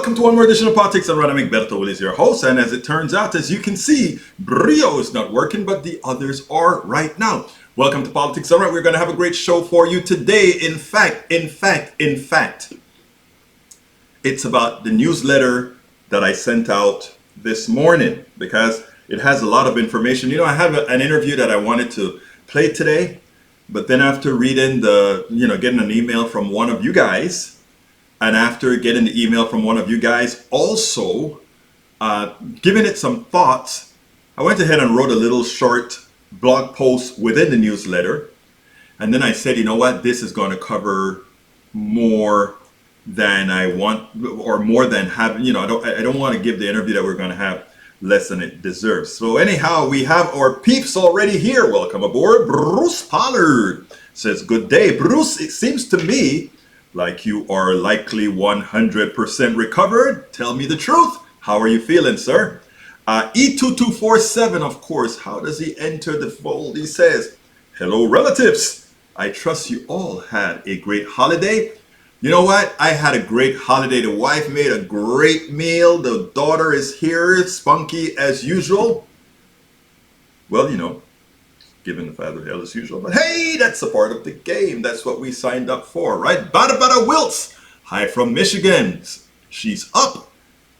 Welcome to one more edition of Politics and Rana McBerto is your host, and as it turns out, as you can see, Brio is not working, but the others are right now. Welcome to Politics. All right, we're going to have a great show for you today. In fact, it's about the newsletter that I sent out this morning because it has a lot of information. You know, I have an interview that I wanted to play today, but then after reading getting an email from one of you guys, and after getting the email from one of you guys, also giving it some thoughts, I went ahead and wrote a little short blog post within the newsletter. And then I said, you know what, this is going to cover more than I want, or more than having, I don't want to give the interview that we're going to have less than it deserves. So anyhow, we have our peeps already here. Welcome aboard. Bruce Pollard says, good day. Bruce, it seems to me like you are likely 100% recovered. Tell me the truth. How are you feeling, sir? E2247, of course. How does he enter the fold? He says, hello, relatives. I trust you all had a great holiday. You know what? I had a great holiday. The wife made a great meal. The daughter is here, spunky as usual. Well, giving the father hell as usual, but hey, that's a part of the game. That's what we signed up for, right? Bada Bada Wilts, hi from Michigan. She's up.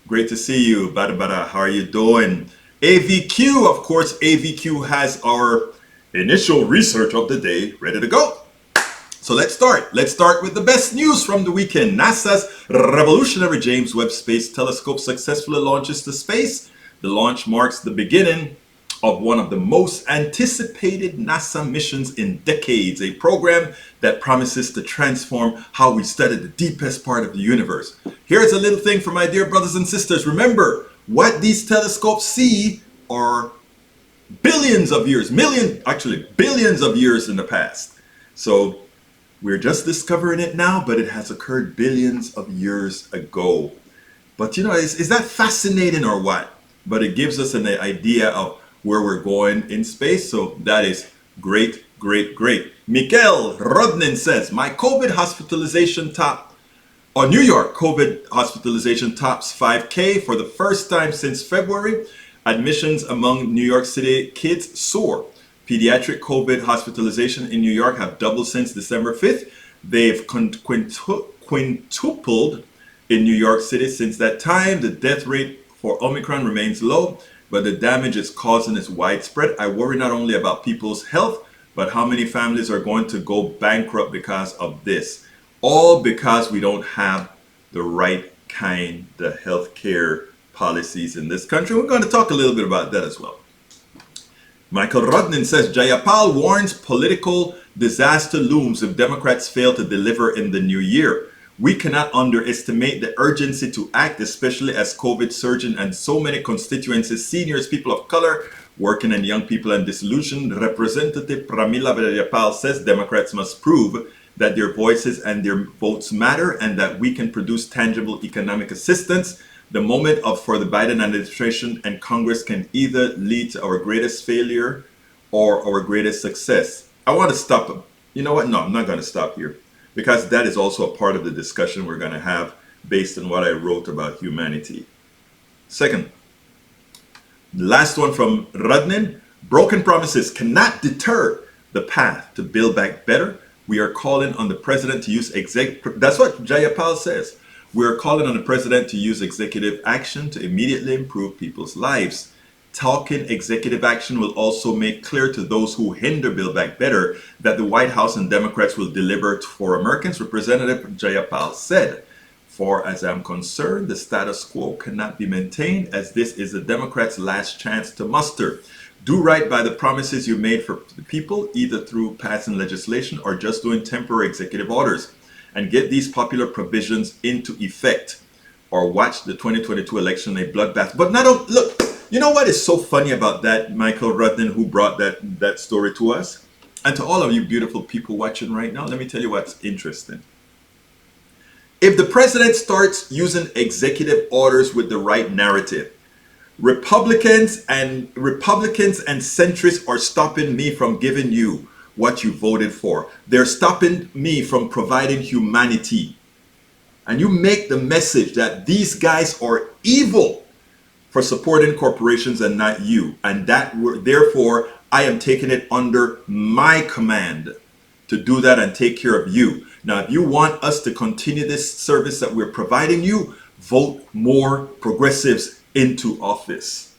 Great to see you, Bada Bada. How are you doing? AVQ, of course, AVQ has our initial research of the day ready to go. So let's start. Let's start with the best news from the weekend. NASA's revolutionary James Webb Space Telescope successfully launches to space. The launch marks the beginning of one of the most anticipated NASA missions in decades, a program that promises to transform how we study the deepest part of the universe. Here's a little thing for my dear brothers and sisters. Remember, what these telescopes see are billions of years in the past. So we're just discovering it now, but it has occurred billions of years ago. But is that fascinating or what? But it gives us an idea of where we're going in space. So that is great, great, great. Mikael Rodnin says, my COVID hospitalization New York COVID hospitalization tops 5K for the first time since February. Admissions among New York City kids soar. Pediatric COVID hospitalization in New York have doubled since December 5th. They've quintupled in New York City since that time. The death rate for Omicron remains low, but the damage it's causing is widespread. I worry not only about people's health, but how many families are going to go bankrupt because of this. All because we don't have the right kind of healthcare policies in this country. We're going to talk a little bit about that as well. Michael Rodnin says, Jayapal warns political disaster looms if Democrats fail to deliver in the new year. We cannot underestimate the urgency to act, especially as COVID surging and so many constituencies, seniors, people of color, working and young people and disillusioned. Representative Pramila Jayapal says Democrats must prove that their voices and their votes matter and that we can produce tangible economic assistance. The moment for the Biden administration and Congress can either lead to our greatest failure or our greatest success. I want to stop. You know what? No, I'm not going to stop here, because that is also a part of the discussion we're going to have based on what I wrote about humanity. Second, the last one from Rodnin, broken promises cannot deter the path to build back better. We are calling on the president to use that's what Jayapal says. We are calling on the president to use executive action to immediately improve people's lives. Talking executive action will also make clear to those who hinder Build Back Better that the White House and Democrats will deliver for Americans, Representative Jayapal said. For as I'm concerned, the status quo cannot be maintained, as this is the Democrats' last chance to muster. Do right by the promises you made for the people, either through passing legislation or just doing temporary executive orders, and get these popular provisions into effect, or watch the 2022 election a bloodbath. But not look. You know what is so funny about that, Michael Rodnin, who brought that story to us? And to all of you beautiful people watching right now, let me tell you what's interesting. If the president starts using executive orders with the right narrative, Republicans and centrists are stopping me from giving you what you voted for. They're stopping me from providing humanity. and you make the message that these guys are evil for supporting corporations and not you, and that therefore I am taking it under my command to do that and take care of you. Now, if you want us to continue this service that we're providing you, vote more progressives into office.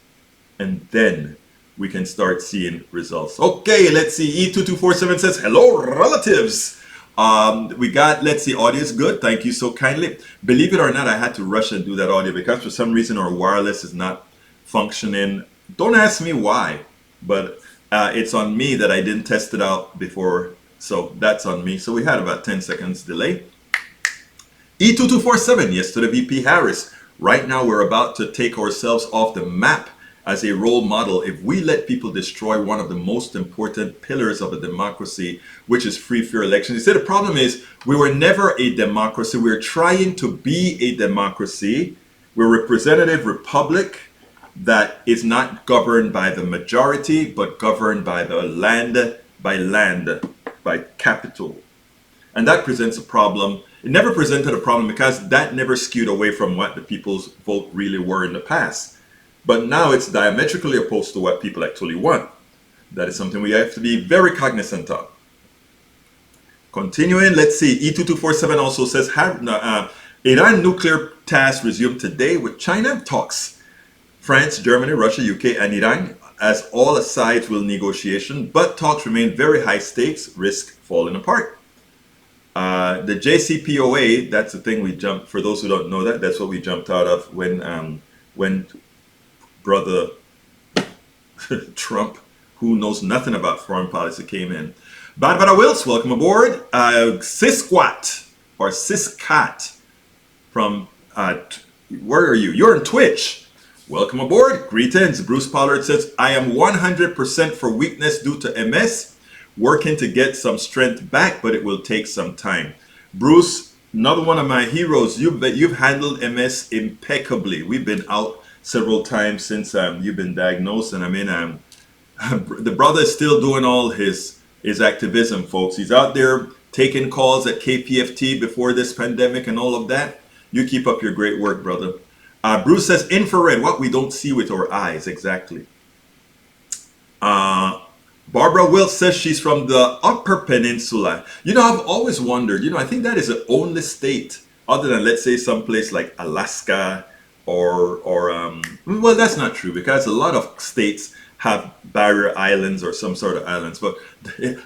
And then we can start seeing results. Okay, let's see. E2247 says, hello, relatives. We got, let's see, audio is good. Thank you so kindly. Believe it or not, I had to rush and do that audio because for some reason our wireless is not functioning. Don't ask me why, but it's on me that I didn't test it out before. So that's on me. So we had about 10 seconds delay. E2247, yes to the VP Harris. Right now we're about to take ourselves off the map as a role model if we let people destroy one of the most important pillars of a democracy, which is free, fair elections. He said the problem is we were never a democracy. We're trying to be a democracy. We're a representative republic that is not governed by the majority, but governed by the land, by capital. And that presents a problem. It never presented a problem because that never skewed away from what the people's vote really were in the past. But now it's diametrically opposed to what people actually want. That is something we have to be very cognizant of. Continuing, let's see. E2247 also says, Iran nuclear task resumed today with China talks. France, Germany, Russia, UK, and Iran, as all sides will negotiation, but talks remain very high stakes, risk falling apart. The JCPOA, that's the thing we jumped, for those who don't know that, that's what we jumped out of when brother Trump, who knows nothing about foreign policy, came in. Barbara Wills, welcome aboard. Sisquat, or Siscat, from, where are you? You're on Twitch. Welcome aboard. Greetings. Bruce Pollard says, I am 100% for weakness due to MS, working to get some strength back, but it will take some time. Bruce, another one of my heroes. You've handled MS impeccably. We've been out several times since you've been diagnosed, and I mean, the brother is still doing all his activism, folks. He's out there taking calls at KPFT before this pandemic and all of that. You keep up your great work, brother. Bruce says, infrared, what we don't see with our eyes, exactly. Barbara Wills says she's from the Upper Peninsula. You know, I've always wondered, you know, I think that is the only state, other than, let's say, someplace like Alaska, or well, that's not true because a lot of states have barrier islands or some sort of islands. But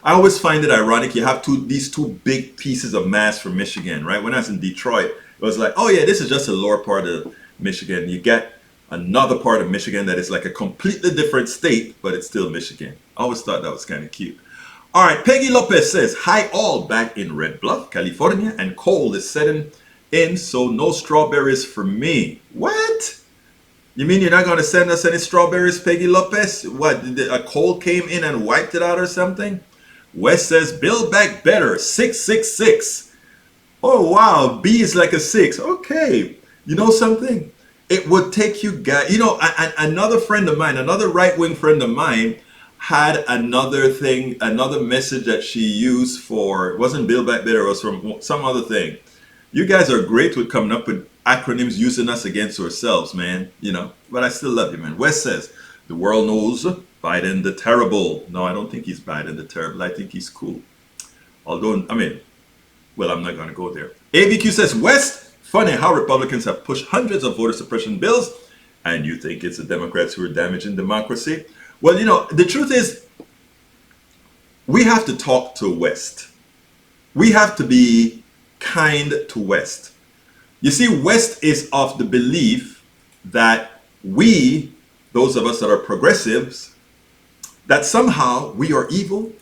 I always find it ironic. You have these two big pieces of mass from Michigan, right? When I was in Detroit, it was like, oh yeah, this is just the lower part of Michigan. You get another part of Michigan that is like a completely different state, but it's still Michigan. I always thought that was kind of cute. All right, Peggy Lopez says, hi all, back in Red Bluff, California, and cold is setting in, so no strawberries for me. What? You mean you're not going to send us any strawberries, Peggy Lopez? What, a cold came in and wiped it out or something? Wes says, build back better, 666. Oh wow, B is like a 6. Okay, you know something? It would take you guys, you know, another friend of mine, another right-wing friend of mine had another thing, another message that she used for, it wasn't build back better, it was from some other thing. You guys are great with coming up with acronyms, using us against ourselves, man. You know, but I still love you, man. Wes says, the world knows Biden the terrible. No, I don't think he's Biden the terrible. I think he's cool. Although, I mean, well, I'm not going to go there. AVQ says, West, funny how Republicans have pushed hundreds of voter suppression bills, and you think it's the Democrats who are damaging democracy? Well, you know, the truth is, we have to talk to West. We have to be kind to West. You see, West is of the belief that we, those of us that are progressives, that somehow we are evil,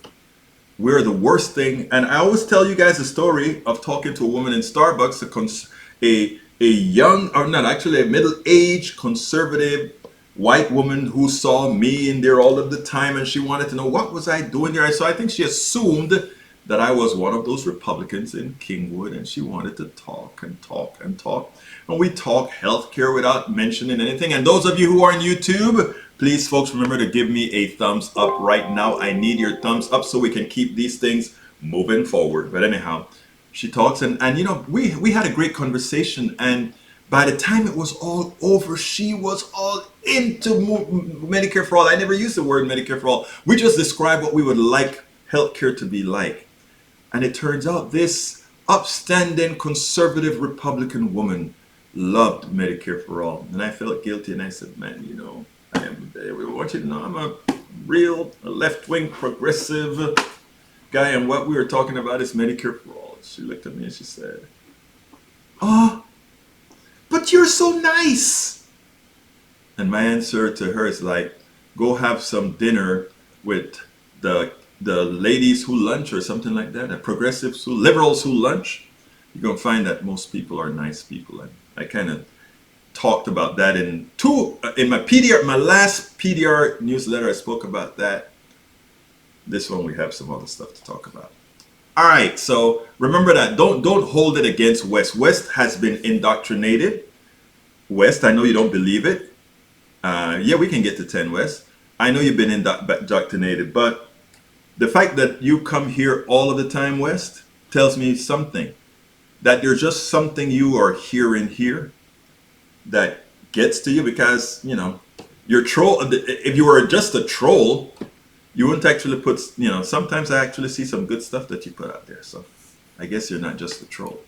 we're the worst thing. And I always tell you guys a story of talking to a woman in Starbucks, a young, or not actually, a middle-aged conservative white woman who saw me in there all of the time, and she wanted to know what was I doing there. So I think she assumed that I was one of those Republicans in Kingwood, and she wanted to talk and talk and talk. And we talk healthcare without mentioning anything. And those of you who are on YouTube, please, folks, remember to give me a thumbs up right now. I need your thumbs up so we can keep these things moving forward. But anyhow, She talks, and you know, we had a great conversation, and by the time it was all over, she was all into Medicare for all. I never used the word Medicare for all. We just described what we would like healthcare to be like. And it turns out this upstanding conservative Republican woman loved Medicare for all. And I felt guilty, and I said, man, you know, we want you to know I'm a real left-wing progressive guy, and what we were talking about is Medicare for all. She looked at me and she said, oh, but you're so nice. And my answer to her is like, go have some dinner with the ladies who lunch or something like that, the progressives who, liberals who lunch. You're going to find that most people are nice people. And I kind of talked about that in my PDR, my last PDR newsletter. I spoke about that. This one we have some other stuff to talk about. All right, so remember that. Don't hold it against West. West has been indoctrinated. West, I know you don't believe it. Yeah, we can get to 10, West. I know you've been indoctrinated, but the fact that you come here all of the time, West, tells me something. That there's just something you are hearing here that gets to you, because, you know, you're troll. If you were just a troll, you wouldn't actually put, you know, sometimes I actually see some good stuff that you put out there. So I guess you're not just a troll.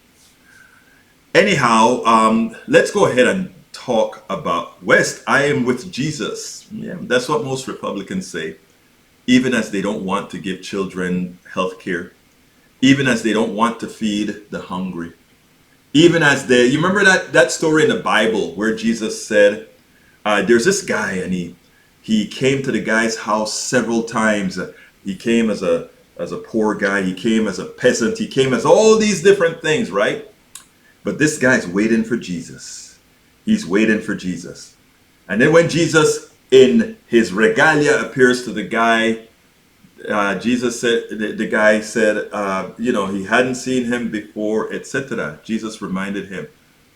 Anyhow, let's go ahead and talk about West. I am with Jesus. Yeah, that's what most Republicans say, even as they don't want to give children health care, even as they don't want to feed the hungry, even as you remember that story in the Bible where Jesus said, there's this guy, and he came to the guy's house several times. He came as a poor guy. He came as a peasant. He came as all these different things, right? But this guy's waiting for Jesus. He's waiting for Jesus. And then when Jesus in his regalia appears to the guy, Jesus said, the guy said, you know, he hadn't seen him before, etc. Jesus reminded him,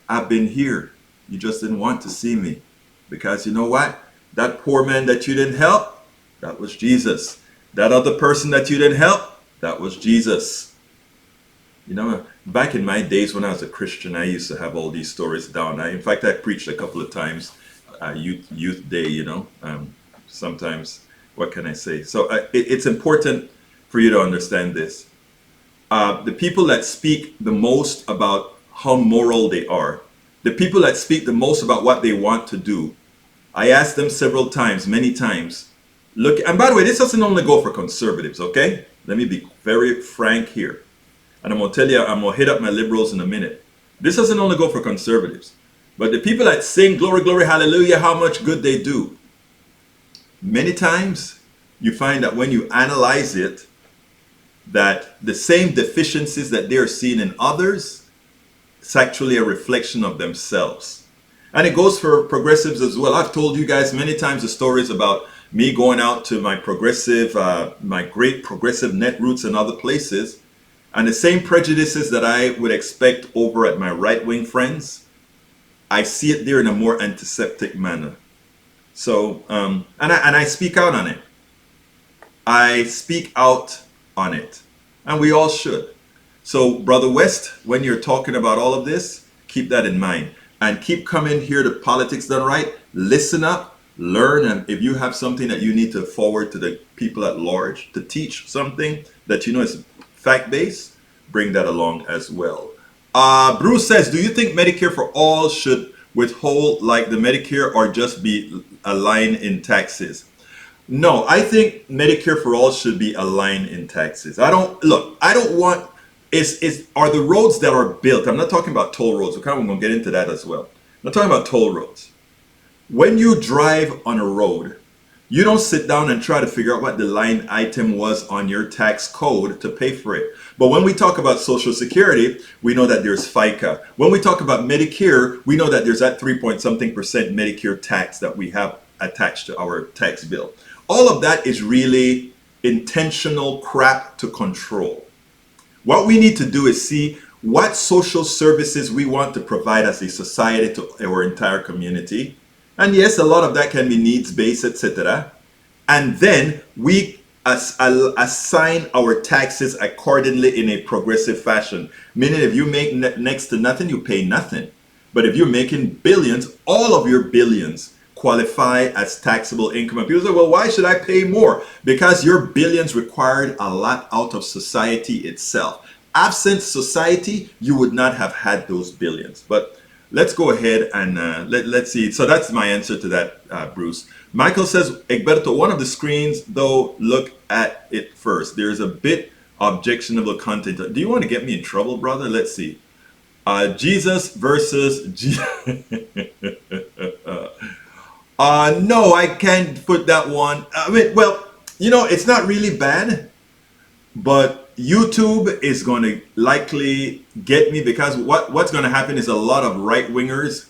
I've been here. You just didn't want to see me. Because you know what? That poor man that you didn't help, that was Jesus. That other person that you didn't help, that was Jesus. You know, back in my days when I was a Christian, I used to have all these stories down. In fact, I preached a couple of times, youth day, you know. Sometimes, what can I say? So it's important for you to understand this. The people that speak the most about how moral they are, the people that speak the most about what they want to do, I asked them several times, many times, look, and by the way, this doesn't only go for conservatives, okay? Let me be very frank here. And I'm going to tell you, I'm going to hit up my liberals in a minute. This doesn't only go for conservatives, but the people that sing glory, glory, hallelujah, how much good they do. Many times you find that when you analyze it, that the same deficiencies that they're seeing in others, it's actually a reflection of themselves. And it goes for progressives as well. I've told you guys many times the stories about me going out to my great progressive net roots and other places, and the same prejudices that I would expect over at my right-wing friends, I see it there in a more antiseptic manner. So, and I speak out on it. I speak out on it. And we all should. So, Brother West, when you're talking about all of this, keep that in mind. And keep coming here to Politics Done Right. Listen up, learn, and if you have something that you need to forward to the people at large, to teach something that you know is fact-based, bring that along as well. Bruce says, do you think Medicare for all should withhold like the Medicare or just be a line in taxes? No, I think Medicare for all should be a line in taxes. I don't want, are the roads that are built, I'm not talking about toll roads, okay, we're going to get into that as well. I'm not talking about toll roads. When you drive on a road, you don't sit down and try to figure out what the line item was on your tax code to pay for it. But when we talk about Social Security, we know that there's FICA. When we talk about Medicare, we know that there's that 3-point-something% Medicare tax that we have attached to our tax bill. All of that is really intentional crap to control. What we need to do is see what social services we want to provide as a society to our entire community. And yes, a lot of that can be needs-based, etc. And then we assign our taxes accordingly in a progressive fashion. Meaning, if you make next to nothing, you pay nothing. But if you're making billions, all of your billions qualify as taxable income. And people say, well, why should I pay more? Because your billions required a lot out of society itself. Absent society, you would not have had those billions. But let's go ahead and let's see. So that's my answer to that, Bruce. Michael says, Egberto, one of the screens, though, look at it first. There's a bit objectionable content. Do you want to get me in trouble, brother? Let's see. Jesus versus no, I can't put that one. I mean, well, it's not really bad, but YouTube is going to likely get me, because what's going to happen is a lot of right-wingers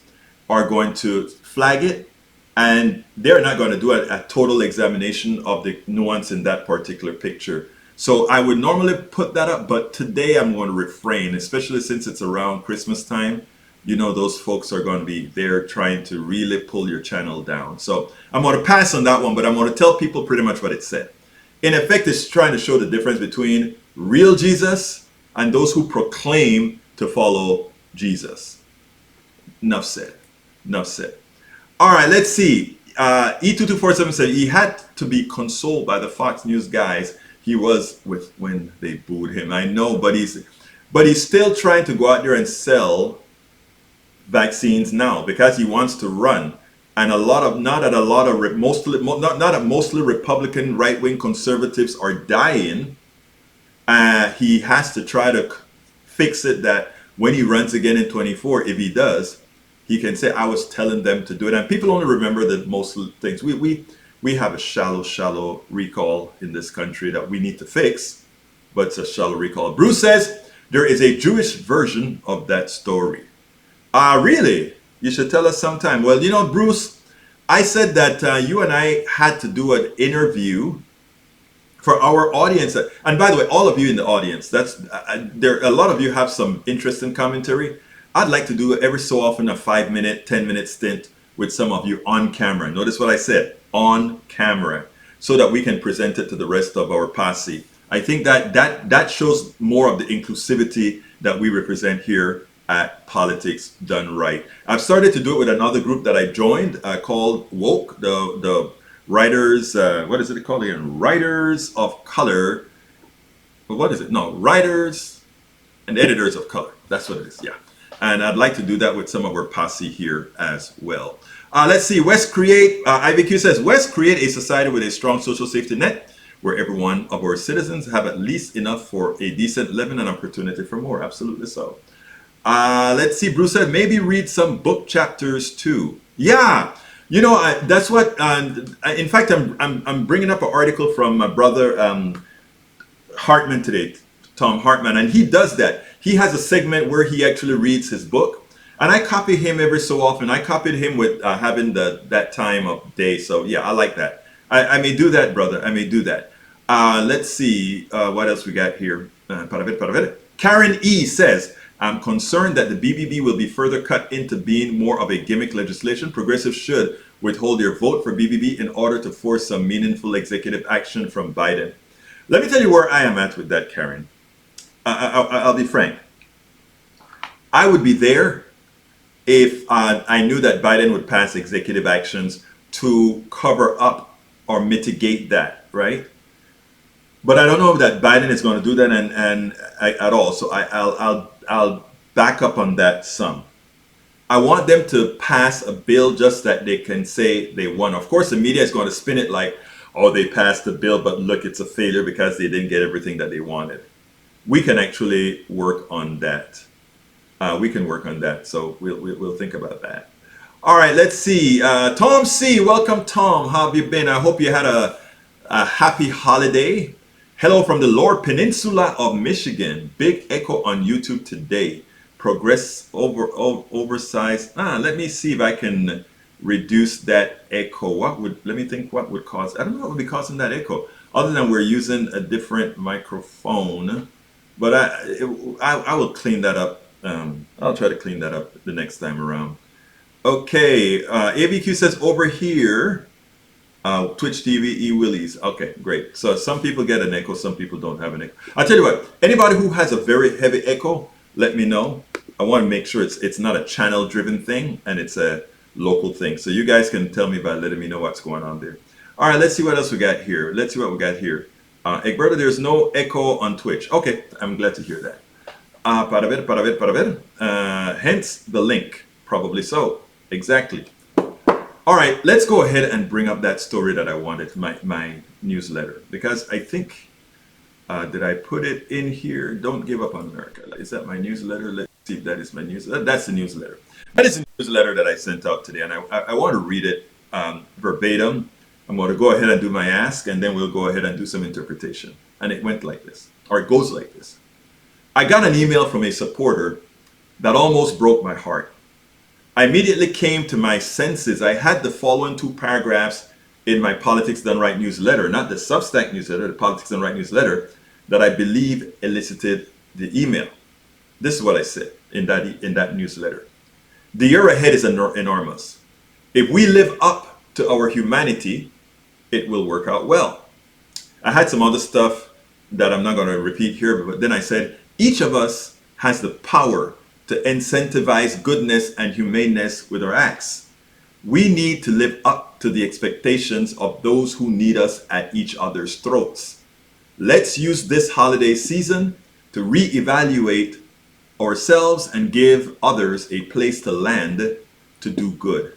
are going to flag it, and they're not going to do a total examination of the nuance in that particular picture. So I would normally put that up, but today I'm going to refrain, especially since it's around Christmas time. Those folks are going to be there trying to really pull your channel down. So I'm going to pass on that one, but I'm going to tell people pretty much what it said. In effect, it's trying to show the difference between real Jesus and those who proclaim to follow Jesus. Enough said. Enough said. All right, let's see. E2247 said he had to be consoled by the Fox News guys he was with when they booed him. I know, but he's still trying to go out there and sell vaccines now because he wants to run. And mostly Republican right-wing conservatives are dying. He has to try to fix it that when he runs again in 24, if he does, he can say, I was telling them to do it. And people only remember that most things. We have a shallow recall in this country that we need to fix, but it's a shallow recall. Bruce says there is a Jewish version of that story. Really? You should tell us sometime. Well, Bruce, I said that you and I had to do an interview for our audience. And by the way, all of you in the audience, a lot of you have some interest in commentary. I'd like to do every so often a 5-minute, 10-minute stint with some of you on camera. Notice what I said, on camera, so that we can present it to the rest of our posse. I think that shows more of the inclusivity that we represent here at Politics Done Right. I've started to do it with another group that I joined called Woke, the writers, what is it called again? Writers of Color. What is it? No, Writers and Editors of Color. That's what it is, yeah. And I'd like to do that with some of our posse here as well. Let's see, West Create, IBQ says, West create a society with a strong social safety net where every one of our citizens have at least enough for a decent living and opportunity for more. Absolutely so. Let's see, Bruce said, maybe read some book chapters too. Yeah, that's what, in fact, I'm bringing up an article from my brother Hartman today, Tom Hartman, and he does that. He has a segment where he actually reads his book, and I copy him every so often. I copied him with having that time of day. So yeah, I like that. I may do that, brother. I may do that. Let's see what else we got here. Karen E says, I'm concerned that the BBB will be further cut into being more of a gimmick legislation. Progressives should withhold their vote for BBB in order to force some meaningful executive action from Biden. Let me tell you where I am at with that, Karen. I'll be frank. I would be there if I knew that Biden would pass executive actions to cover up or mitigate that, right? But I don't know that Biden is going to do that at all. So I'll back up on that some. I want them to pass a bill just that they can say they won. Of course, the media is going to spin it like, oh, they passed the bill, but look, it's a failure because they didn't get everything that they wanted. We can actually work on that. We can work on that. So we'll think about that. All right, let's see. Tom C. Welcome, Tom. How have you been? I hope you had a happy holiday. Hello from the Lower Peninsula of Michigan. Big echo on YouTube today. Progress oversized. Let me see if I can reduce that echo. Let me think what would cause, I don't know what would be causing that echo, other than we're using a different microphone. But I will clean that up. I'll try to clean that up the next time around. Okay, ABQ says over here, Twitch TV, Willies. Okay, great. So some people get an echo, some people don't have an echo. I'll tell you what, anybody who has a very heavy echo, let me know. I want to make sure it's not a channel driven thing and it's a local thing. So you guys can tell me by letting me know what's going on there. All right, let's see what else we got here. Let's see what we got here. Egberto, there's no echo on Twitch. Okay, I'm glad to hear that. Hence the link. Probably so. Exactly. All right, let's go ahead and bring up that story that I wanted, my newsletter, because I think, did I put it in here? Don't give up on America. Is that my newsletter? Let's see if that is my newsletter. That's the newsletter. That is the newsletter that I sent out today, and I want to read it verbatim. I'm going to go ahead and do my ask, and then we'll go ahead and do some interpretation. And it went like this, or it goes like this. I got an email from a supporter that almost broke my heart. I immediately came to my senses. I had the following 2 paragraphs in my Politics Done Right newsletter, not the Substack newsletter, the Politics Done Right newsletter, that I believe elicited the email. This is what I said in that newsletter. The year ahead is enormous. If we live up to our humanity, it will work out well. I had some other stuff that I'm not going to repeat here, but then I said, each of us has the power to incentivize goodness and humaneness with our acts. We need to live up to the expectations of those who need us at each other's throats. Let's use this holiday season to reevaluate ourselves and give others a place to land to do good.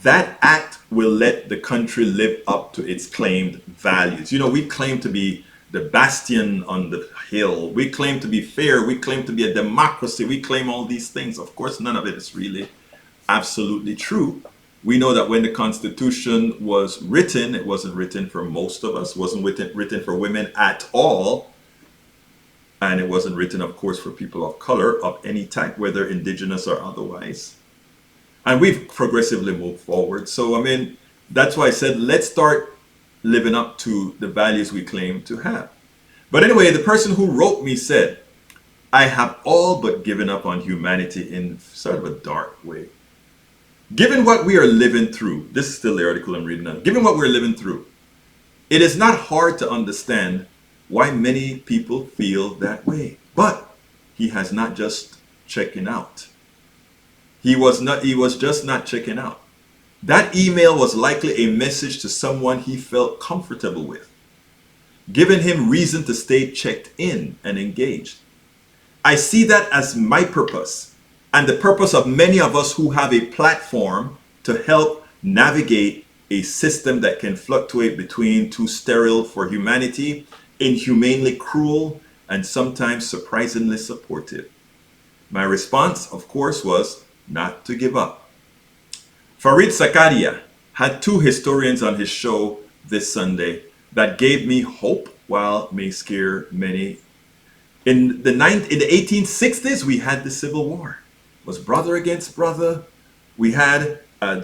That act will let the country live up to its claimed values. You know, we claim to be the bastion on the hill. We claim to be fair. We claim to be a democracy. We claim all these things. Of course, none of it is really absolutely true. We know that when the Constitution was written, it wasn't written for most of us. It wasn't written for women at all. And it wasn't written, of course, for people of color of any type, whether indigenous or otherwise. And we've progressively moved forward. So, I mean, that's why I said, let's start living up to the values we claim to have. But anyway, the person who wrote me said, I have all but given up on humanity in sort of a dark way. Given what we are living through, this is still the article I'm reading now. Given what we're living through, it is not hard to understand why many people feel that way. But he has not just checking out. He was just not checking out. That email was likely a message to someone he felt comfortable with, giving him reason to stay checked in and engaged. I see that as my purpose and the purpose of many of us who have a platform to help navigate a system that can fluctuate between too sterile for humanity, inhumanely cruel, and sometimes surprisingly supportive. My response, of course, was not to give up. Farid Zakaria had 2 historians on his show this Sunday that gave me hope while may scare many. In the 1860s, we had the Civil War. It was brother against brother. We had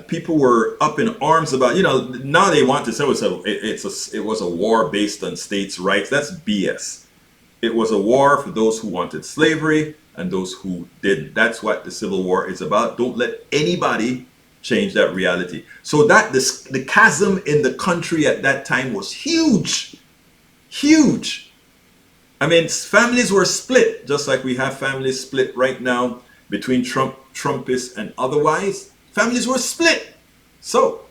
people were up in arms about, now they want to say it was a war based on states' rights. That's BS. It was a war for those who wanted slavery and those who didn't. That's what the Civil War is about. Don't let anybody change that reality. So that the chasm in the country at that time was huge. I mean, families were split, just like we have families split right now between Trumpists and otherwise. Families were split. So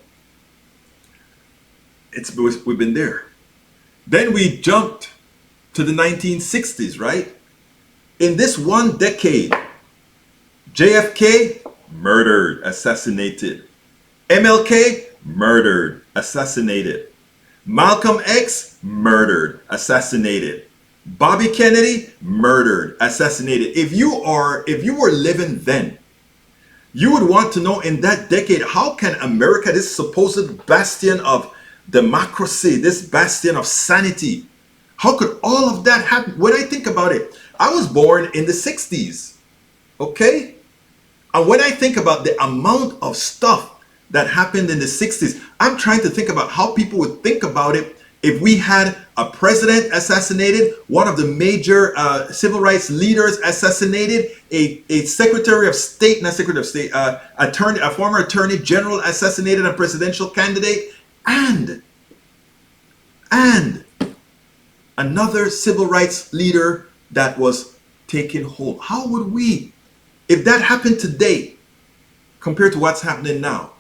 we've been there. Then we jumped to the 1960s, right? In this one decade, JFK murdered, assassinated. MLK murdered, assassinated. Malcolm X murdered, assassinated. Bobby Kennedy murdered, assassinated. If you were living then, you would want to know in that decade, how can America, this supposed bastion of democracy, this bastion of sanity, how could all of that happen? When I think about it, I was born in the 60s, okay? And when I think about the amount of stuff that happened in the 60s, I'm trying to think about how people would think about it if we had a president assassinated, one of the major civil rights leaders assassinated, a secretary of state, not secretary of state, a former attorney general assassinated, a presidential candidate, and another civil rights leader that was taking hold. How would we, if that happened today compared to what's happening now,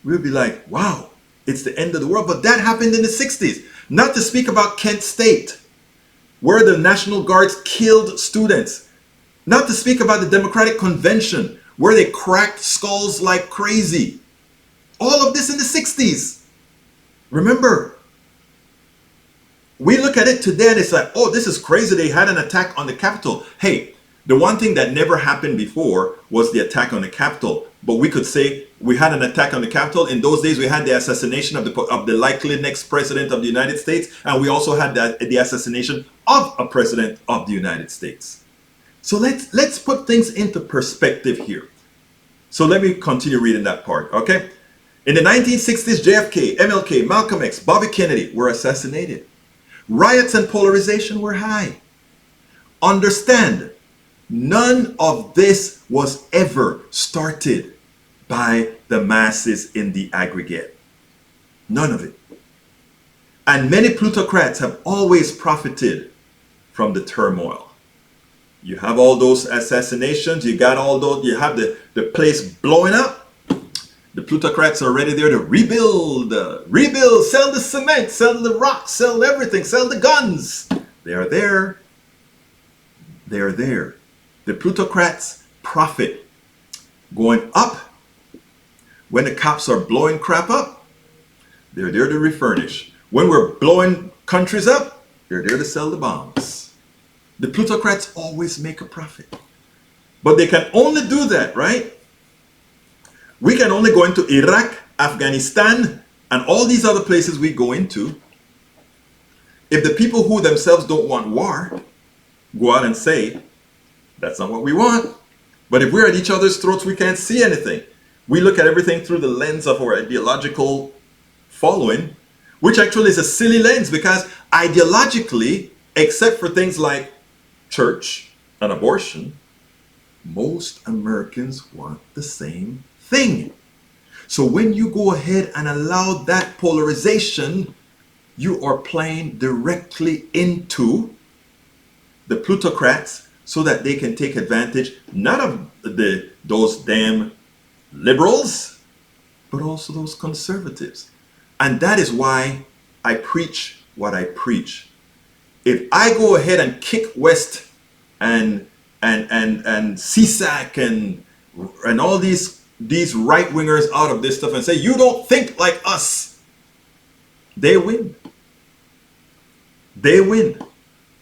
we'll be like, wow, it's the end of the world. But that happened in the 60s. Not to speak about Kent State, where the National Guards killed students. Not to speak about the Democratic Convention, where they cracked skulls like crazy. All of this in the 60s. Remember, we look at it today and it's like, oh, this is crazy. They had an attack on the Capitol. Hey, the one thing that never happened before was the attack on the Capitol. But we could say we had an attack on the Capitol. In those days, we had the assassination of the likely next president of the United States. And we also had the assassination of a president of the United States. So let's put things into perspective here. So let me continue reading that part, okay? In the 1960s, JFK, MLK, Malcolm X, Bobby Kennedy were assassinated. Riots and polarization were high. Understand, none of this was ever started by the masses in the aggregate. None of it. And many plutocrats have always profited from the turmoil. You have all those assassinations, you got all those, you have the place blowing up. The plutocrats are ready there to rebuild, sell the cement, sell the rocks, sell everything, sell the guns. They are there. They are there. The plutocrats profit going up. When the cops are blowing crap up, they're there to refurnish. When we're blowing countries up, they're there to sell the bombs. The plutocrats always make a profit. But they can only do that, right? We can only go into Iraq, Afghanistan, and all these other places we go into if the people who themselves don't want war go out and say, that's not what we want. But if we're at each other's throats, we can't see anything. We look at everything through the lens of our ideological following, which actually is a silly lens because ideologically, except for things like church and abortion, most Americans want the same thing. So when you go ahead and allow that polarization, you are playing directly into the plutocrats so that they can take advantage not of those damn liberals, but also those conservatives. And that is why I preach what I preach. If I go ahead and kick West and CSAC and all these right-wingers out of this stuff and say, you don't think like us, they win. They win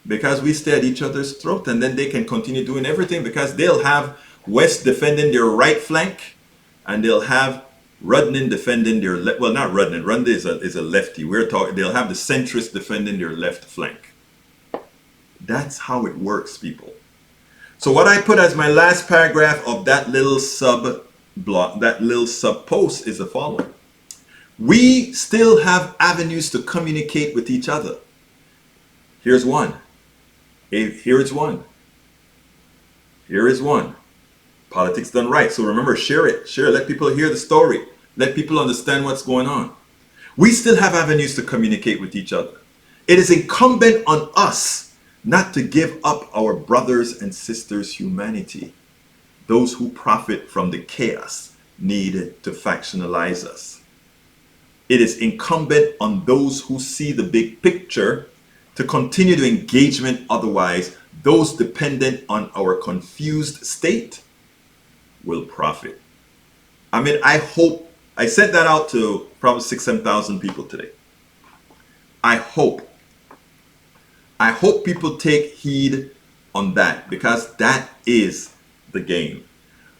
because we stay at each other's throat, and then they can continue doing everything because they'll have West defending their right flank and they'll have Rudnin defending their left. Well, not Rudnin. Rudnin is a lefty. We're talking. They'll have the centrists defending their left flank. That's how it works, people. So what I put as my last paragraph of that little sub post is the following. We still have avenues to communicate with each other. Here's one. Here is one. Here is one. Politics done right. So remember, share it. Share it. Let people hear the story. Let people understand what's going on. We still have avenues to communicate with each other. It is incumbent on us not to give up our brothers and sisters' humanity. Those who profit from the chaos need to factionalize us. It is incumbent on those who see the big picture to continue the engagement. Otherwise, those dependent on our confused state will profit. I mean, I hope, I sent that out to probably 6,000-7,000 people today. I hope people take heed on that because that is the game.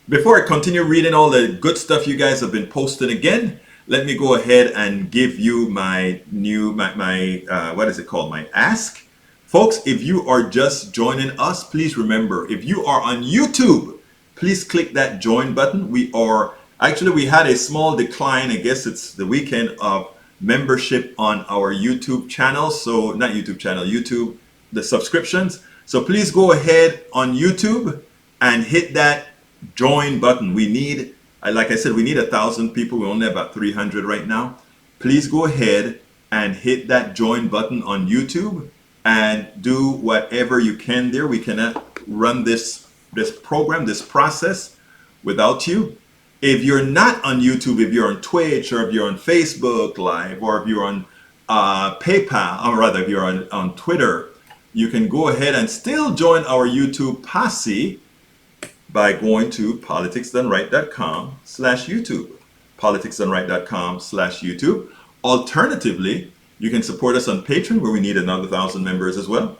Before I continue reading all the good stuff you guys have been posting again, let me go ahead and give you my new, what is it called? My ask. Folks, if you are just joining us, please remember, if you are on YouTube, please click that join button. We had a small decline. I guess it's the weekend of membership on our YouTube channel. So not YouTube channel, YouTube, the subscriptions. So please go ahead on YouTube and hit that join button. We need, like I said, we need 1,000 people. We only have about 300 right now. please go ahead and hit that join button on YouTube and do whatever you can there. We cannot run this program, this process without you. If you're not on YouTube, if you're on Twitch, or if you're on Facebook Live, or if you're on PayPal, or rather if you're on Twitter, you can go ahead and still join our YouTube posse by going to politicsdoneright.com/YouTube. politicsdoneright.com/YouTube. Alternatively, you can support us on Patreon, where we need another 1,000 members as well.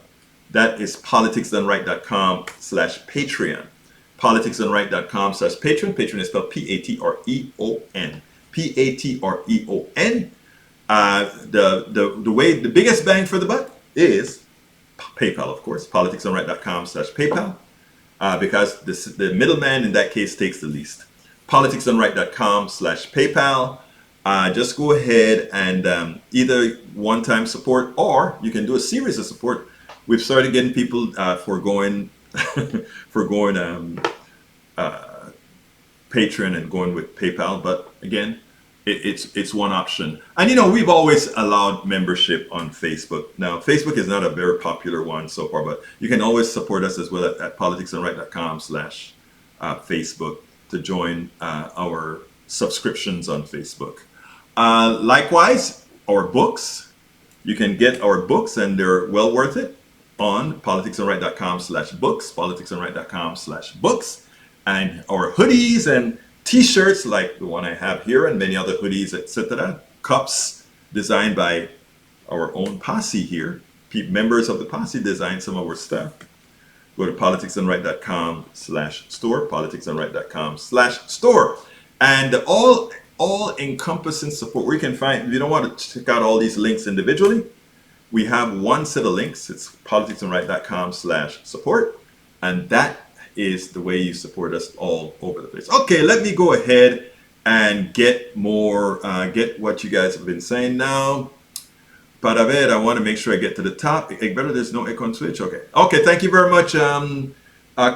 That is politicsdoneright.com/Patreon. politicsdoneright.com/Patreon. Patreon is spelled Patreon. Patreon. The biggest bang for the buck is PayPal, of course. politicsdoneright.com/PayPal. Because the middleman in that case takes the least. politicsdoneright.com/PayPal. Just go ahead and either one-time support, or you can do a series of support. We've started getting people foregoing Patreon and going with PayPal, but again, it's one option. And we've always allowed membership on Facebook. Now, Facebook is not a very popular one so far, but you can always support us as well at politicsdoneright.com/Facebook to join our subscriptions on Facebook. Likewise, our books, you can get our books, and they're well worth it, on politicsdoneright.com/books, politicsdoneright.com/books, and our hoodies and t-shirts like the one I have here, and many other hoodies, etc. Cups designed by our own posse here. Members of the posse designed some of our stuff. Go to politicsdoneright.com/store, politicsdoneright.com/store, and all encompassing support. We can find, if you don't want to check out all these links individually, we have one set of links. It's politicsdoneright.com/support, and that is the way you support us all over the place. Okay, let me go ahead and get what you guys have been saying now. Para ver, I want to make sure I get to the top. Better, there's no echo on Switch. Okay, thank you very much,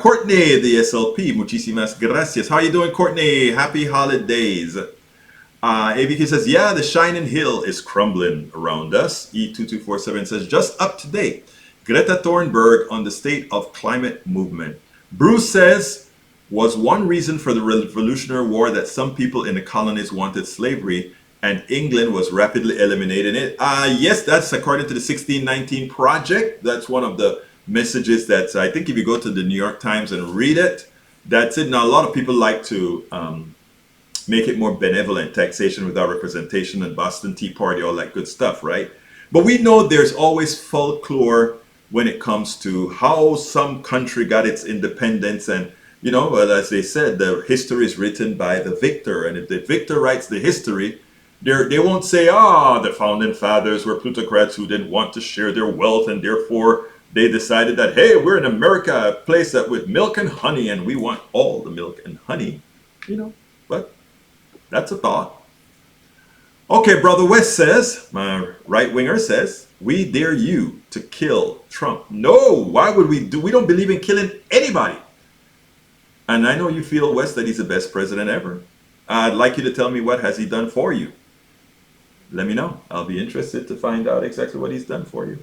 Courtney, the SLP. Muchísimas gracias. How you doing, Courtney? Happy holidays. ABQ says, yeah, the shining hill is crumbling around us. E2247 says, just up to date. Greta Thunberg on the state of climate movement. Bruce says, was one reason for the Revolutionary War that some people in the colonies wanted slavery, and England was rapidly eliminating it. Yes, that's according to the 1619 Project. That's one of the messages that I think if you go to the New York Times and read it, that's it. Now, a lot of people like to make it more benevolent, taxation without representation, and Boston Tea Party, all that good stuff, right? But we know there's always folklore when it comes to how some country got its independence. And, well, as they said, the history is written by the victor. And if the victor writes the history, they won't say, the founding fathers were plutocrats who didn't want to share their wealth, and therefore they decided that, hey, we're in America, a place that with milk and honey, and we want all the milk and honey, but that's a thought. Okay, Brother West says, my right winger says, we dare you to kill Trump. No, why would we do? We don't believe in killing anybody. And I know you feel, West, that he's the best president ever. I'd like you to tell me, what has he done for you? Let me know. I'll be interested to find out exactly what he's done for you.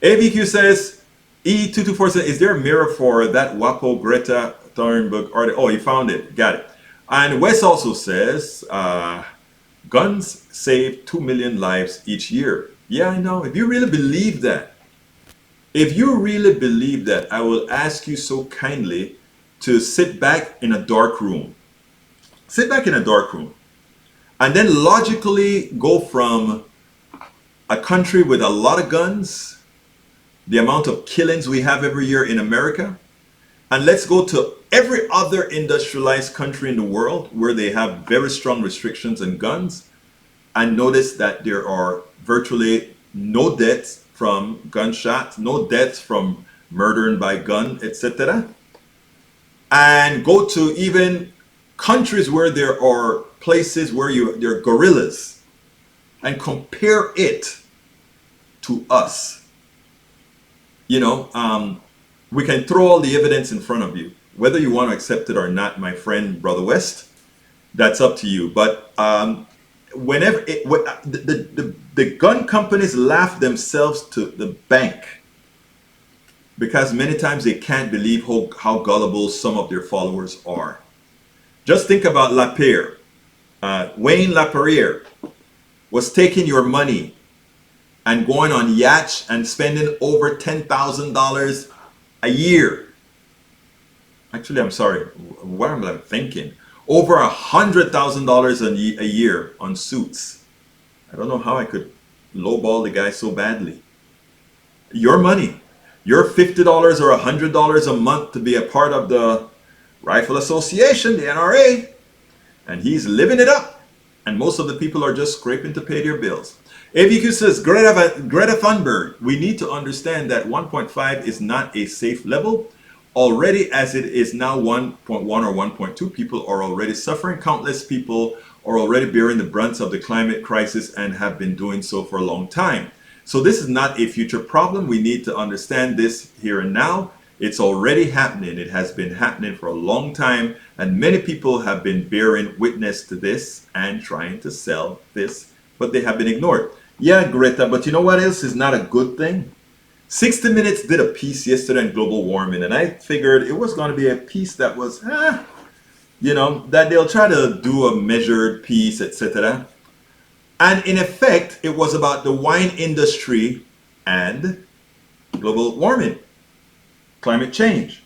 AVQ says, E224 says, is there a mirror for that WAPO Greta Thunberg article? Oh, you found it. Got it. And Wes also says, guns save 2 million lives each year. Yeah, I know. If you really believe that, I will ask you so kindly to sit back in a dark room. Sit back in a dark room. And then logically go from a country with a lot of guns, the amount of killings we have every year in America, and let's go to every other industrialized country in the world where they have very strong restrictions on guns, and notice that there are virtually no deaths from gunshots, no deaths from murdering by gun, etc. And go to even countries where there are places where there are guerrillas, and compare it to us. We can throw all the evidence in front of you. Whether you want to accept it or not, my friend, Brother West, that's up to you. But whenever the gun companies laugh themselves to the bank because many times they can't believe how gullible some of their followers are. Just think about Lapierre. Wayne Lapierre was taking your money and going on yachts and spending over $10,000 a year. Actually, I'm sorry. What am I thinking? Over $100,000 a year on suits. I don't know how I could lowball the guy so badly. Your money. Your $50 or $100 a month to be a part of the Rifle Association, the NRA. And he's living it up. And most of the people are just scraping to pay their bills. AVQ says, Greta Thunberg, we need to understand that 1.5 is not a safe level. Already as it is now 1.1 or 1.2, people are already suffering. Countless people are already bearing the brunt of the climate crisis and have been doing so for a long time. So this is not a future problem. We need to understand this here and now. It's already happening. It has been happening for a long time. And many people have been bearing witness to this and trying to sell this, but they have been ignored. Yeah, Greta, but you know what else is not a good thing? 60 Minutes did a piece yesterday on global warming, and I figured it was going to be a piece that was, that they'll try to do a measured piece, etc. And in effect, it was about the wine industry and global warming, climate change.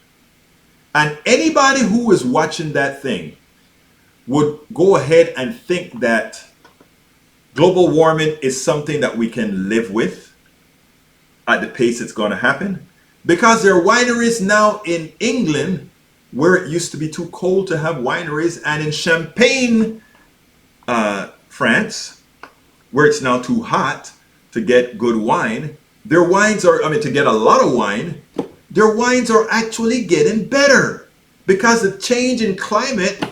And anybody who is watching that thing would go ahead and think that global warming is something that we can live with at the pace it's going to happen, because there are wineries now in England where it used to be too cold to have wineries, and in Champagne, France, where it's now too hot to get good wine, their wines are, to get a lot of wine, their wines are actually getting better because the change in climate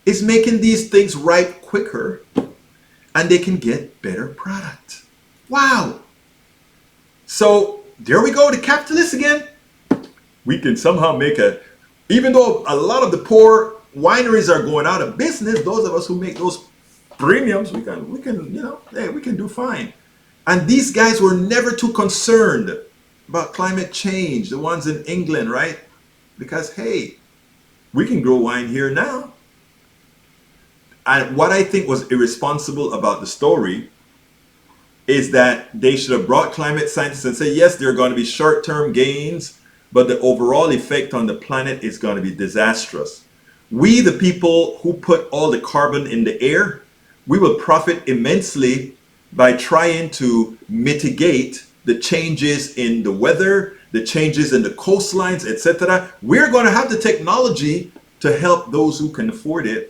is making these things ripe quicker and they can get better product. Wow. So there we go, the capitalists again. We can somehow make even though a lot of the poor wineries are going out of business, those of us who make those premiums, we can do fine. And these guys were never too concerned about climate change, the ones in England, right? Because, hey, we can grow wine here now. And what I think was irresponsible about the story is that they should have brought climate scientists and say, yes, there are going to be short-term gains, but the overall effect on the planet is going to be disastrous. We, the people who put all the carbon in the air, we will profit immensely by trying to mitigate the changes in the weather, the changes in the coastlines, etc. We're going to have the technology to help those who can afford it.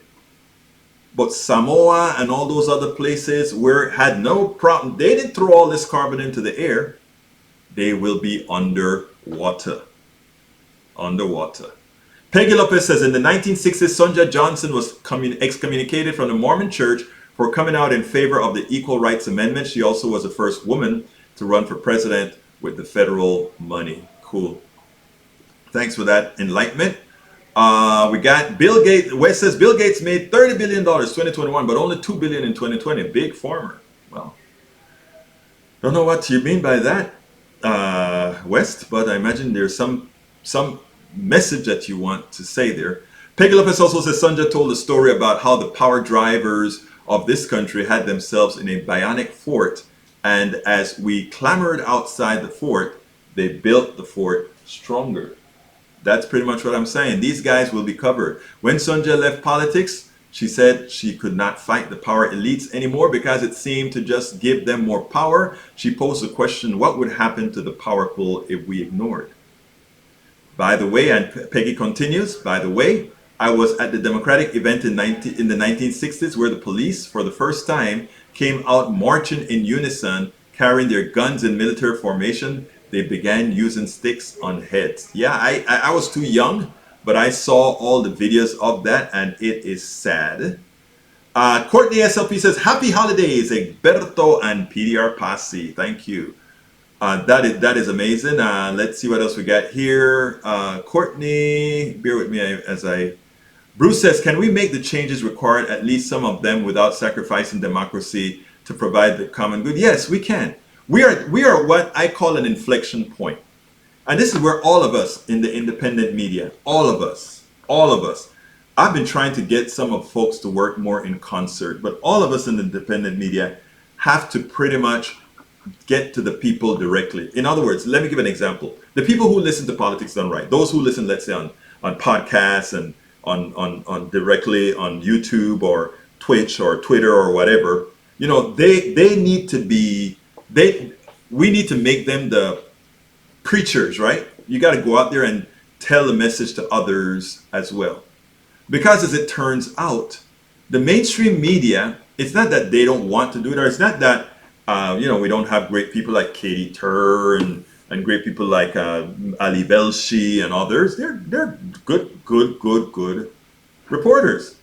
But Samoa and all those other places where it had no problem, they didn't throw all this carbon into the air. They will be underwater. Underwater. Peggy Lopez says, in the 1960s, Sonja Johnson was excommunicated from the Mormon Church for coming out in favor of the Equal Rights Amendment. She also was the first woman to run for president with the federal money. Cool. Thanks for that enlightenment. We got Bill Gates. West says Bill Gates made $30 billion 2021, but only $2 billion in 2020. Big farmer. Well, don't know what you mean by that, West, but I imagine there's some message that you want to say there. Peggy Lopez also says Sonja told a story about how the power drivers of this country had themselves in a bionic fort, and as we clamored outside the fort, they built the fort stronger. That's pretty much what I'm saying. These guys will be covered. When Sonja left politics, she said she could not fight the power elites anymore because it seemed to just give them more power. She posed the question, what would happen to the powerful if we ignored? By the way, and Peggy continues, by the way, I was at the Democratic event in the 1960s where the police, for the first time, came out marching in unison, carrying their guns in military formation. They began using sticks on heads. Yeah, I was too young, but I saw all the videos of that, and it is sad. Courtney SLP says, happy holidays, Egberto and PDR Pasi. Thank you. That is amazing. Let's see what else we got here. Courtney, bear with me as I Bruce says, can we make the changes required, at least some of them, without sacrificing democracy to provide the common good? Yes, we can. We are what I call an inflection point. And this is where all of us in the independent media, all of us, I've been trying to get some of folks to work more in concert, but all of us in the independent media have to pretty much get to the people directly. In other words, let me give an example. The people who listen to Politics Done Right, those who listen, let's say, on podcasts and on directly on YouTube or Twitch or Twitter or whatever, they need to be, we need to make them the preachers, right? You got to go out there and tell the message to others as well. Because as it turns out, the mainstream media, it's not that they don't want to do it, or it's not that, we don't have great people like Katie Tur and great people like Ali Velshi and others. They're good reporters.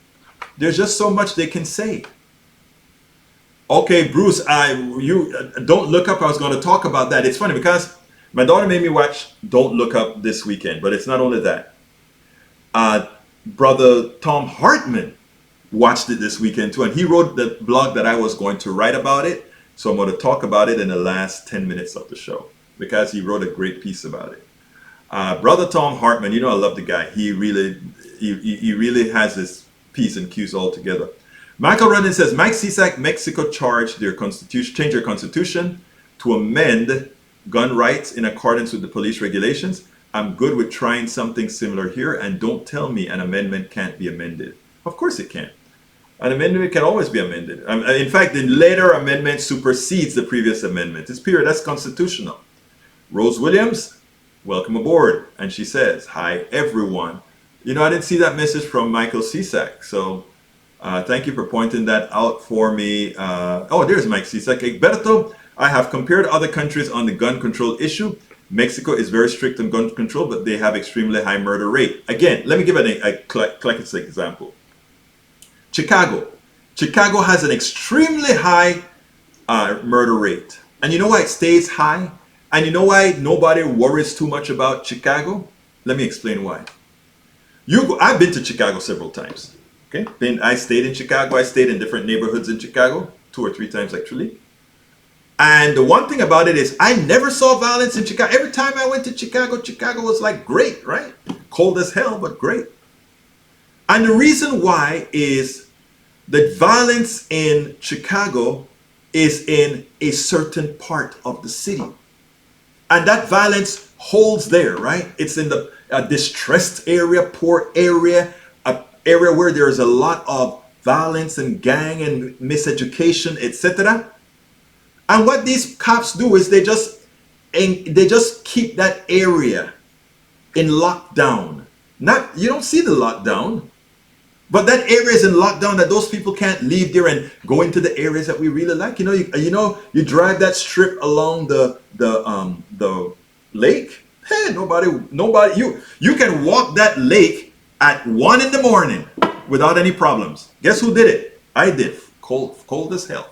There's just so much they can say. Okay, Bruce, you Don't Look Up. I was going to talk about that. It's funny because my daughter made me watch Don't Look Up this weekend, but it's not only that. Brother Tom Hartman watched it this weekend too, and he wrote the blog that I was going to write about it. So I'm going to talk about it in the last 10 minutes of the show because he wrote a great piece about it. Brother Tom Hartman, I love the guy. He really has his P's and Q's all together. Michael Rundin says, Mike Cisak, Mexico changed their constitution to amend gun rights in accordance with the police regulations. I'm good with trying something similar here, and don't tell me an amendment can't be amended. Of course it can. An amendment can always be amended. In fact, the later amendment supersedes the previous amendment. It's period. That's constitutional. Rose Williams, welcome aboard. And she says, hi, everyone. I didn't see that message from Michael Cisak. So thank you for pointing that out for me. There's Mike Cisak. Egberto, I have compared other countries on the gun control issue. Mexico is very strict on gun control, but they have extremely high murder rate. Again, let me give a classic example. Chicago has an extremely high murder rate. And you know why it stays high? And you know why nobody worries too much about Chicago? Let me explain why. I've been to Chicago several times. Okay, I stayed in Chicago. I stayed in different neighborhoods in Chicago, 2 or 3 times actually. And the one thing about it is I never saw violence in Chicago. Every time I went to Chicago, Chicago was like great, right? Cold as hell, but great. And the reason why is the violence in Chicago is in a certain part of the city. And that violence holds there, right? It's in the distressed area, poor area, an area where there is a lot of violence and gang and miseducation, etc. And what these cops do is they just keep that area in lockdown. You don't see the lockdown, but that area is in lockdown that those people can't leave there and go into the areas that we really like. You drive that strip along the lake. Hey, nobody. You can walk that lake at 1 in the morning without any problems. Guess who did it? I did. Cold as hell.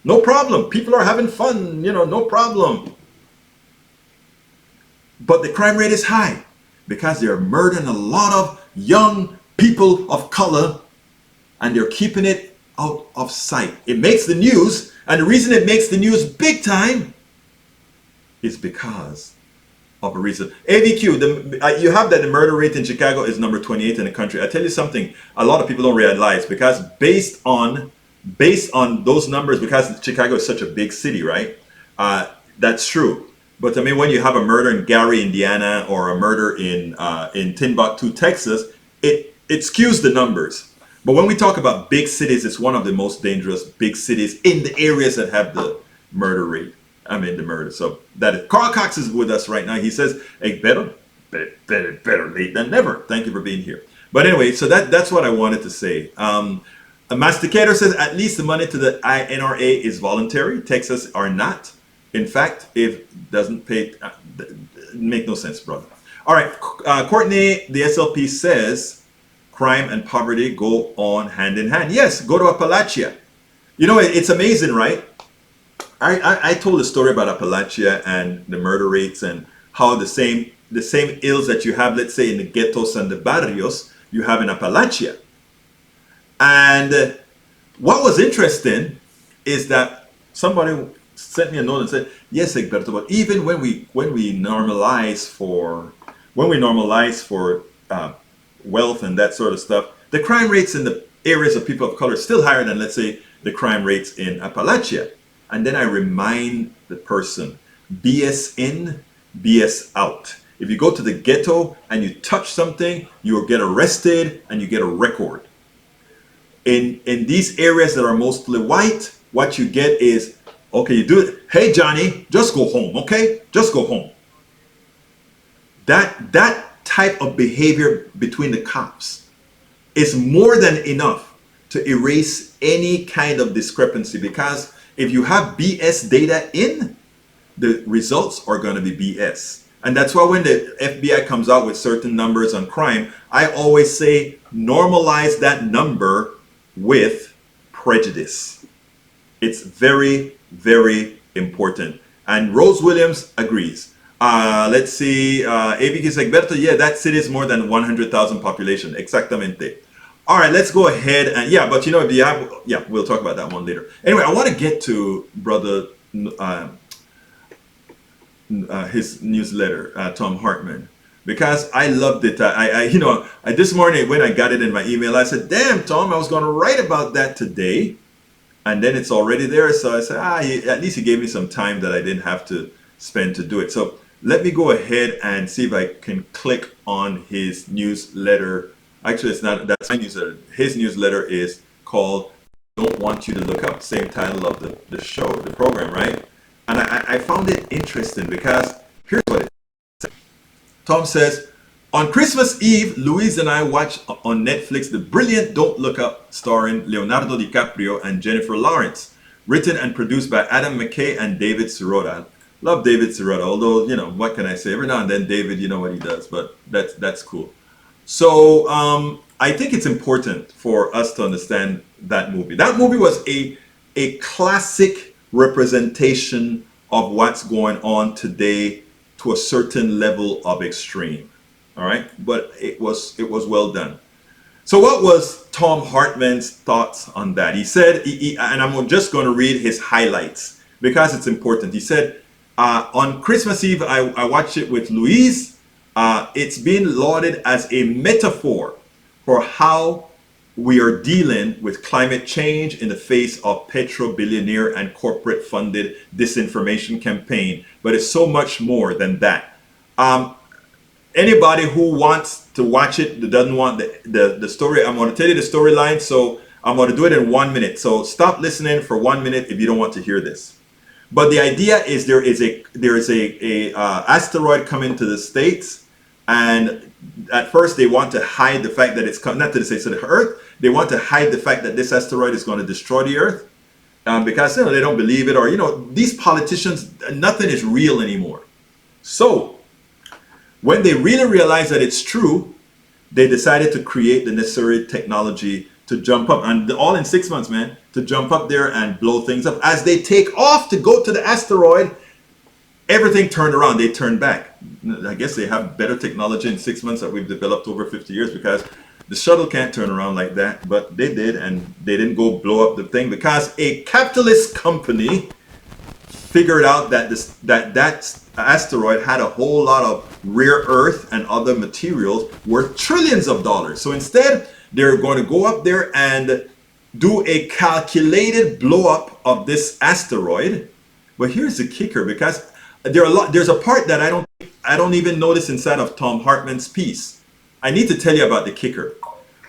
No problem. People are having fun, no problem. But the crime rate is high because they're murdering a lot of young people of color and they're keeping it out of sight. It makes the news, and the reason it makes the news big time is because of a reason. AVQ, you have that the murder rate in Chicago is number 28 in the country. I tell you something, a lot of people don't realize, because based on those numbers, because Chicago is such a big city, right? That's true. But I mean, when you have a murder in Gary, Indiana, or a murder in Timbuktu, Texas, it skews the numbers. But when we talk about big cities, it's one of the most dangerous big cities in the areas that have the murder rate. The murder. So that is, Carl Cox is with us right now. He says, hey, better late than never. Thank you for being here. But anyway, so that's what I wanted to say. A masticator says, at least the money to the NRA is voluntary. Texas are not. In fact, if doesn't pay, make no sense, brother. All right, Courtney, the SLP says, crime and poverty go on hand in hand. Yes, go to Appalachia. It's amazing, right? I told a story about Appalachia and the murder rates and how the same ills that you have, let's say, in the ghettos and the barrios, you have in Appalachia. And what was interesting is that somebody sent me a note and said, yes, Egberto, but even when we normalize for wealth and that sort of stuff, the crime rates in the areas of people of color are still higher than, let's say, the crime rates in Appalachia. And then I remind the person, BS in, BS out. If you go to the ghetto and you touch something, you will get arrested and you get a record. In these areas that are mostly white, what you get is, okay, you do it. Hey, Johnny, just go home, okay? Just go home. That type of behavior between the cops is more than enough to erase any kind of discrepancy, because if you have BS data in, the results are going to be BS. And that's why when the FBI comes out with certain numbers on crime, I always say normalize that number with prejudice. It's very, very important. And Rose Williams agrees. Let's see, ABK Egberto, yeah, that city is more than 100,000 population. Exactamente. All right, let's go ahead and, yeah, but you know, we'll talk about that one later. Anyway, I want to get to brother, his newsletter, Tom Hartman, because I loved it. This morning when I got it in my email, I said, damn, Tom, I was going to write about that today. And then it's already there. So I said, at least he gave me some time that I didn't have to spend to do it. So let me go ahead and see if I can click on his newsletter. Actually, it's not, that's my newsletter. His newsletter is called Don't Want You to Look Up, same title of the show, the program, right? And I found it interesting because here's what it says. Tom says, on Christmas Eve, Louise and I watched on Netflix the brilliant Don't Look Up, starring Leonardo DiCaprio and Jennifer Lawrence, written and produced by Adam McKay and David Sirota. Love David Sirota, although, you know, what can I say? Every now and then, David, you know what he does, but that's cool. So I think it's important for us to understand that movie. That movie was a classic representation of what's going on today to a certain level of extreme. All right, but it was well done. So what was Tom Hartman's thoughts on that? He said, and I'm just going to read his highlights because it's important. He said, on Christmas Eve, I watched it with Louise. It's been lauded as a metaphor for how we are dealing with climate change in the face of petro-billionaire and corporate-funded disinformation campaign. But it's so much more than that. Anybody who wants to watch it, that doesn't want the story, I'm going to tell you the storyline. So I'm going to do it in 1 minute. So stop listening for 1 minute if you don't want to hear this. But the idea is there is a asteroid coming to the States, and at first they want to hide the fact that it's coming, not to the States, to the Earth. They want to hide the fact that this asteroid is going to destroy the Earth because they don't believe it, or these politicians, nothing is real anymore. So when they really realize that it's true, they decided to create the necessary technology to jump up, and all in 6 months, man, to jump up there and blow things up. As they take off to go to the asteroid, everything turned around. They turned back. I guess they have better technology in 6 months that we've developed over 50 years, because the shuttle can't turn around like that, but they did, and they didn't go blow up the thing because a capitalist company figured out that that asteroid had a whole lot of rare earth and other materials worth trillions of dollars. So instead, they're going to go up there and do a calculated blow up of this asteroid. But here's the kicker, because there's a part that I don't even notice inside of Tom Hartman's piece. I need to tell you about the kicker.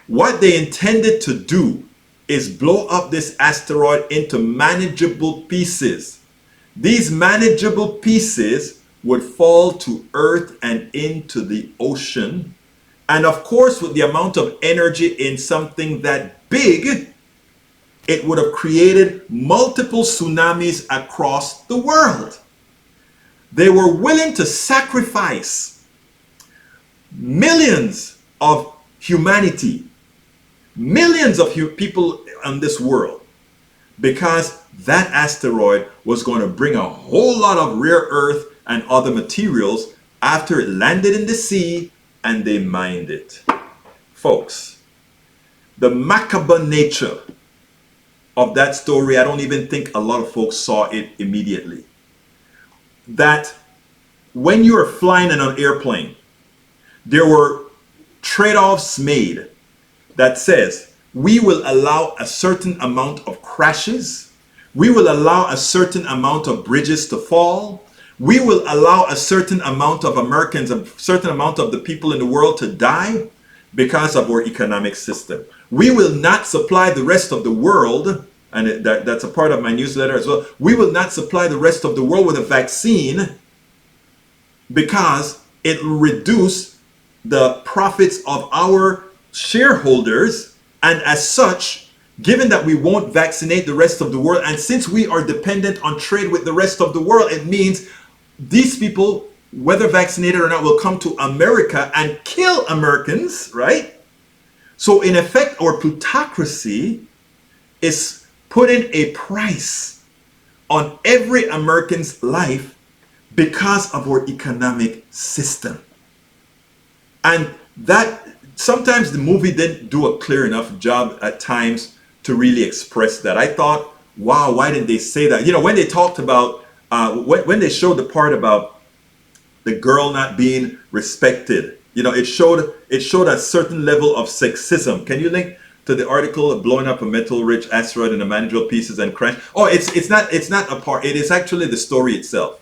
What they intended to do is blow up this asteroid into manageable pieces. These manageable pieces would fall to Earth and into the ocean. And of course, with the amount of energy in something that big, it would have created multiple tsunamis across the world. They were willing to sacrifice millions of humanity, millions of people on this world, because that asteroid was going to bring a whole lot of rare earth and other materials after it landed in the sea and they mined it. folks, the macabre nature of that story, I don't even think a lot of folks saw it immediately. That when you are flying in an airplane, there were trade-offs made that says we will allow a certain amount of crashes, we will allow a certain amount of bridges to fall, we will allow a certain amount of Americans, a certain amount of the people in the world to die because of our economic system. We will not supply the rest of the world, and that's a part of my newsletter as well. We will not supply the rest of the world with a vaccine because it will reduce the profits of our shareholders, and as such, given that we won't vaccinate the rest of the world, and since we are dependent on trade with the rest of the world, it means these people, whether vaccinated or not, will come to America and kill Americans, right? So in effect, our plutocracy is putting a price on every American's life because of our economic system. And that sometimes the movie didn't do a clear enough job at times to really express that. I thought, wow, why didn't they say that? You know, when they talked about, when they showed the part about the girl not being respected, you know, it showed a certain level of sexism. Can you link to the article of blowing up a metal-rich asteroid into manageable pieces and crash? Oh, it's not a part. It is actually the story itself.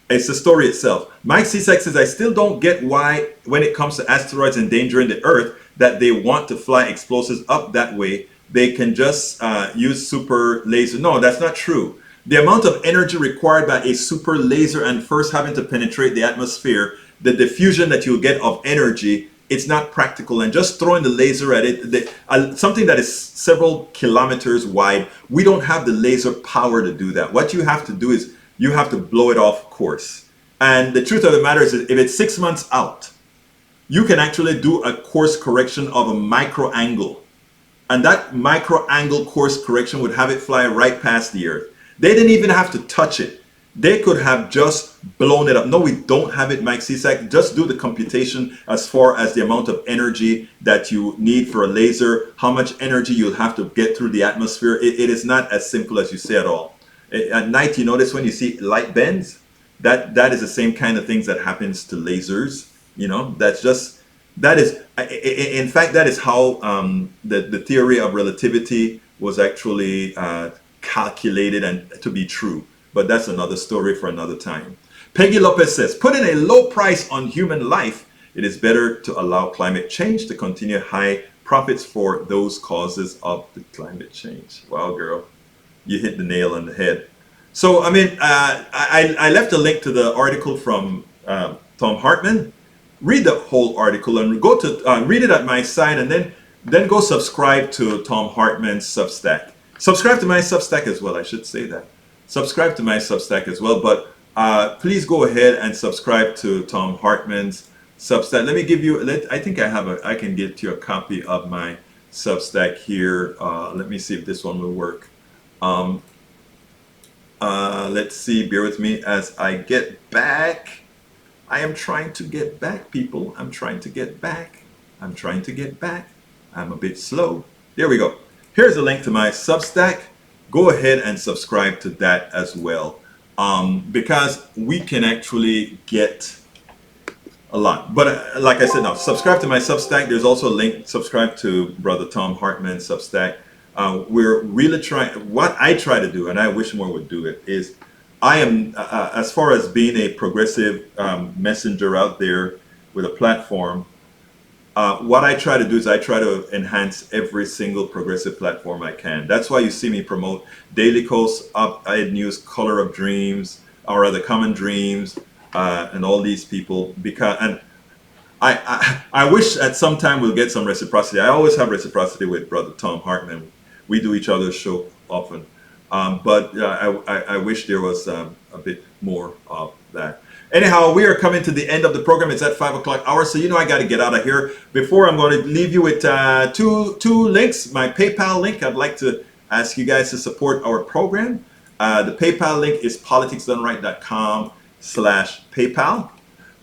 It's the story itself. Mike Cisak says, I still don't get why, when it comes to asteroids endangering the Earth, that they want to fly explosives up that way. They can just use super laser. No, that's not true. The amount of energy required by a super laser and first having to penetrate the atmosphere, the diffusion that you'll get of energy, it's not practical. And just throwing the laser at it, something that is several kilometers wide, we don't have the laser power to do that. What you have to do is you have to blow it off course. And the truth of the matter is that if it's 6 months out, you can actually do a course correction of a micro angle. And that micro angle course correction would have it fly right past the Earth. They didn't even have to touch it. They could have just blown it up. No, we don't have it, Mike Cisak. Just do the computation as far as the amount of energy that you need for a laser, how much energy you'll have to get through the atmosphere. It is not as simple as you say at all. At night, you notice when you see light bends, that is the same kind of things that happens to lasers. You know, in fact, that is how the theory of relativity was actually calculated and to be true. But that's another story for another time. Peggy Lopez says, putting a low price on human life, it is better to allow climate change to continue high profits for those causes of the climate change. Wow, girl. You hit the nail on the head. So, I mean, I left a link to the article from Tom Hartman. Read the whole article and go to read it at my site, and then go subscribe to Tom Hartman's Substack. Subscribe to my Substack as well. I should say that. Subscribe to my Substack as well. But please go ahead and subscribe to Tom Hartman's Substack. Let me give you. I think I can get you a copy of my Substack here. Let me see if this one will work. Let's see, bear with me as I get back. I am trying to get back, people. I'm trying to get back. I'm a bit slow. There we go. Here's a link to my Substack. Go ahead and subscribe to that as well. Because we can actually get a lot. But like I said, now subscribe to my Substack. There's also a link. Subscribe to Brother Tom Hartman's Substack. We're really trying, what I try to do, and I wish more would do it, is I am, as far as being a progressive messenger out there with a platform, what I try to do is I try to enhance every single progressive platform I can. That's why you see me promote Daily Coast, Up-Ed News, Color of Dreams, or rather Common Dreams, and all these people, because, and I wish at some time we'll get some reciprocity. I always have reciprocity with Brother Tom Hartman. We do each other's show often. But I wish there was a bit more of that. Anyhow, we are coming to the end of the program. It's at 5 o'clock hour, so you know I got to get out of here. Before, I'm going to leave you with two links. My PayPal link, I'd like to ask you guys to support our program. The PayPal link is politicsdoneright.com/PayPal.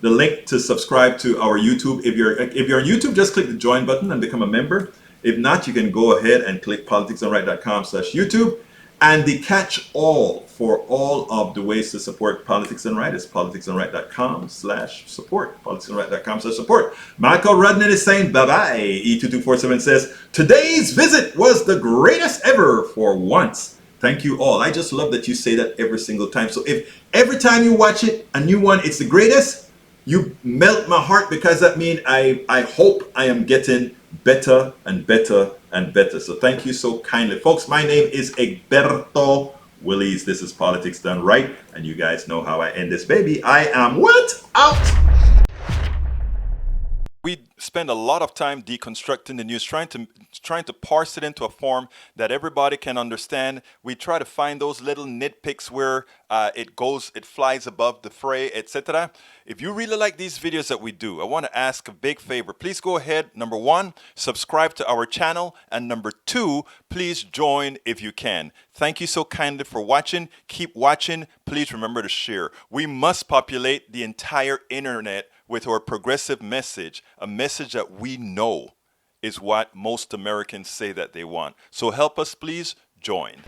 the link to subscribe to our YouTube. If you're on YouTube, just click the join button and become a member. If not, you can go ahead and click politicsdoneright.com/YouTube. And the catch-all for all of the ways to support Politics Done Right is politicsdoneright.com/support. Politicsdoneright.com/support. Michael Rudnan is saying bye-bye. E2247 says, today's visit was the greatest ever for once. Thank you all. I just love that you say that every single time. So if every time you watch it, a new one, it's the greatest, you melt my heart, because that means I hope I am getting better and better and better. So thank you so kindly. Folks, my name is Egberto Willies. This is Politics Done Right. And you guys know how I end this baby. I am what? Out! We spend a lot of time deconstructing the news, trying to parse it into a form that everybody can understand. We try to find those little nitpicks where it flies above the fray, etc. If you really like these videos that we do, I want to ask a big favor. Please go ahead, number one, subscribe to our channel, and number two, please join if you can. Thank you so kindly for watching. Keep watching. Please remember to share. We must populate the entire internet with our progressive message, a message that we know is what most Americans say that they want. So help us, please join.